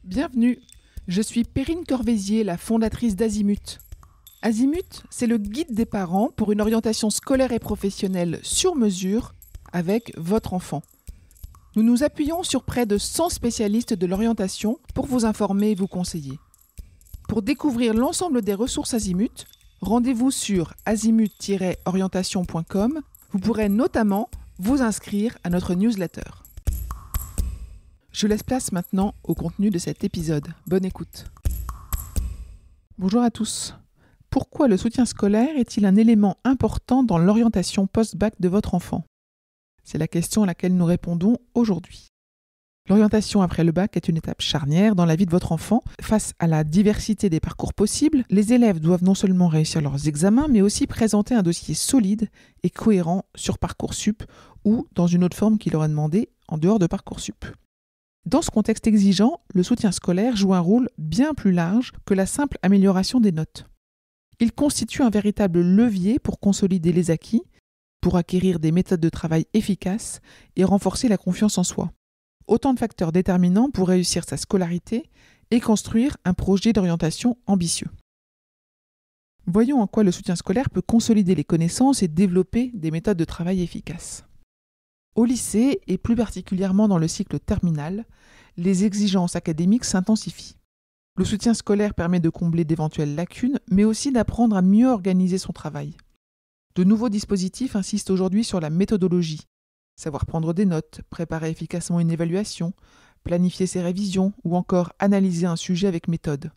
Bienvenue, je suis Perrine Corvézier, la fondatrice d'Azimut. Azimut, c'est le guide des parents pour une orientation scolaire et professionnelle sur mesure avec votre enfant. Nous nous appuyons sur près de 100 spécialistes de l'orientation pour vous informer et vous conseiller. Pour découvrir l'ensemble des ressources Azimut, rendez-vous sur azimut-orientation.com. Vous pourrez notamment vous inscrire à notre newsletter. Je laisse place maintenant au contenu de cet épisode. Bonne écoute. Bonjour à tous. Pourquoi le soutien scolaire est-il un élément important dans l'orientation post-bac de votre enfant ? C'est la question à laquelle nous répondons aujourd'hui. L'orientation après le bac est une étape charnière dans la vie de votre enfant. Face à la diversité des parcours possibles, les élèves doivent non seulement réussir leurs examens, mais aussi présenter un dossier solide et cohérent sur Parcoursup ou dans une autre forme qui leur est demandée en dehors de Parcoursup. Dans ce contexte exigeant, le soutien scolaire joue un rôle bien plus large que la simple amélioration des notes. Il constitue un véritable levier pour consolider les acquis, pour acquérir des méthodes de travail efficaces et renforcer la confiance en soi. Autant de facteurs déterminants pour réussir sa scolarité et construire un projet d'orientation ambitieux. Voyons en quoi le soutien scolaire peut consolider les connaissances et développer des méthodes de travail efficaces. Au lycée, et plus particulièrement dans le cycle terminal, les exigences académiques s'intensifient. Le soutien scolaire permet de combler d'éventuelles lacunes, mais aussi d'apprendre à mieux organiser son travail. De nouveaux dispositifs insistent aujourd'hui sur la méthodologie. Savoir prendre des notes, préparer efficacement une évaluation, planifier ses révisions ou encore analyser un sujet avec méthode.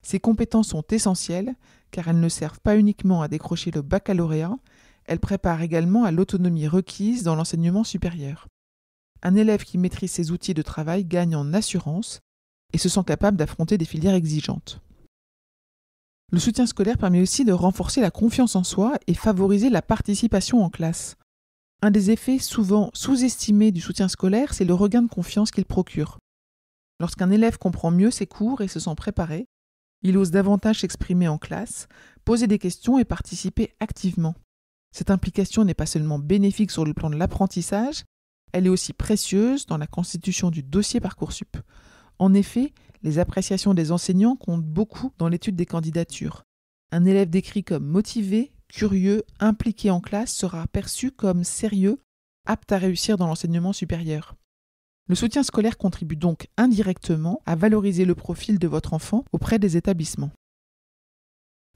Ces compétences sont essentielles car elles ne servent pas uniquement à décrocher le baccalauréat, elles préparent également à l'autonomie requise dans l'enseignement supérieur. Un élève qui maîtrise ses outils de travail gagne en assurance et se sent capable d'affronter des filières exigeantes. Le soutien scolaire permet aussi de renforcer la confiance en soi et favoriser la participation en classe. Un des effets souvent sous-estimés du soutien scolaire, c'est le regain de confiance qu'il procure. Lorsqu'un élève comprend mieux ses cours et se sent préparé, il ose davantage s'exprimer en classe, poser des questions et participer activement. Cette implication n'est pas seulement bénéfique sur le plan de l'apprentissage, elle est aussi précieuse dans la constitution du dossier Parcoursup. En effet, les appréciations des enseignants comptent beaucoup dans l'étude des candidatures. Un élève décrit comme motivé, curieux, impliqué en classe sera perçu comme sérieux, apte à réussir dans l'enseignement supérieur. Le soutien scolaire contribue donc indirectement à valoriser le profil de votre enfant auprès des établissements.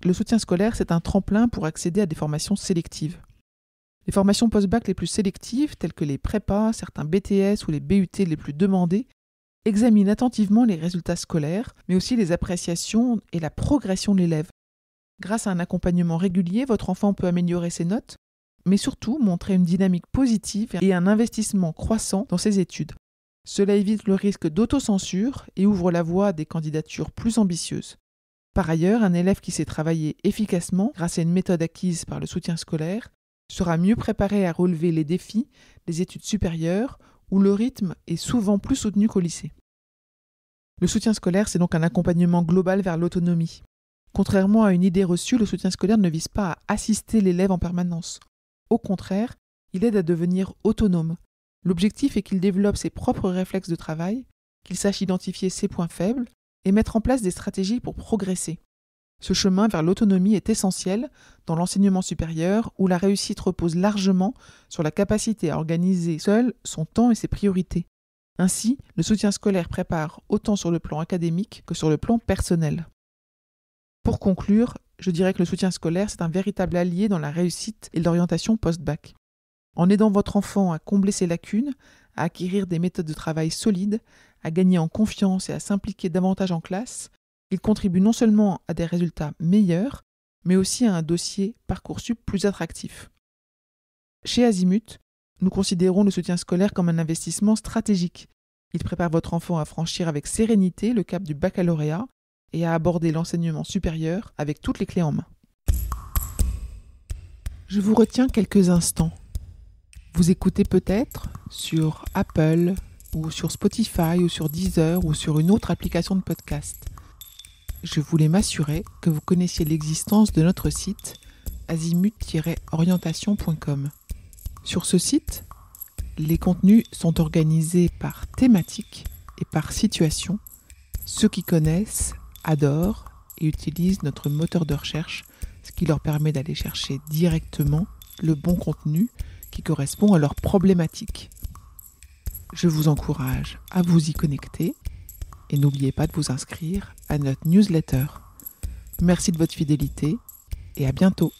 Le soutien scolaire, c'est un tremplin pour accéder à des formations sélectives. Les formations post-bac les plus sélectives, telles que les prépas, certains BTS ou les BUT les plus demandés, examinent attentivement les résultats scolaires, mais aussi les appréciations et la progression de l'élève. Grâce à un accompagnement régulier, votre enfant peut améliorer ses notes, mais surtout montrer une dynamique positive et un investissement croissant dans ses études. Cela évite le risque d'autocensure et ouvre la voie à des candidatures plus ambitieuses. Par ailleurs, un élève qui sait travailler efficacement grâce à une méthode acquise par le soutien scolaire sera mieux préparé à relever les défis des études supérieures où le rythme est souvent plus soutenu qu'au lycée. Le soutien scolaire, c'est donc un accompagnement global vers l'autonomie. Contrairement à une idée reçue, le soutien scolaire ne vise pas à assister l'élève en permanence. Au contraire, il aide à devenir autonome. L'objectif est qu'il développe ses propres réflexes de travail, qu'il sache identifier ses points faibles et mettre en place des stratégies pour progresser. Ce chemin vers l'autonomie est essentiel dans l'enseignement supérieur où la réussite repose largement sur la capacité à organiser seul son temps et ses priorités. Ainsi, le soutien scolaire prépare autant sur le plan académique que sur le plan personnel. Pour conclure, je dirais que le soutien scolaire, c'est un véritable allié dans la réussite et l'orientation post-bac. En aidant votre enfant à combler ses lacunes, à acquérir des méthodes de travail solides, à gagner en confiance et à s'impliquer davantage en classe, il contribue non seulement à des résultats meilleurs, mais aussi à un dossier Parcoursup plus attractif. Chez Azimut, nous considérons le soutien scolaire comme un investissement stratégique. Il prépare votre enfant à franchir avec sérénité le cap du baccalauréat et à aborder l'enseignement supérieur avec toutes les clés en main. Je vous retiens quelques instants. Vous écoutez peut-être sur Apple ou sur Spotify ou sur Deezer ou sur une autre application de podcast. Je voulais m'assurer que vous connaissiez l'existence de notre site azimut-orientation.com. Sur ce site, les contenus sont organisés par thématique et par situation Ceux qui connaissent adorent et utilisent notre moteur de recherche, ce qui leur permet d'aller chercher directement le bon contenu qui correspond à leurs problématiques. Je vous encourage à vous y connecter et n'oubliez pas de vous inscrire à notre newsletter. Merci de votre fidélité et à bientôt.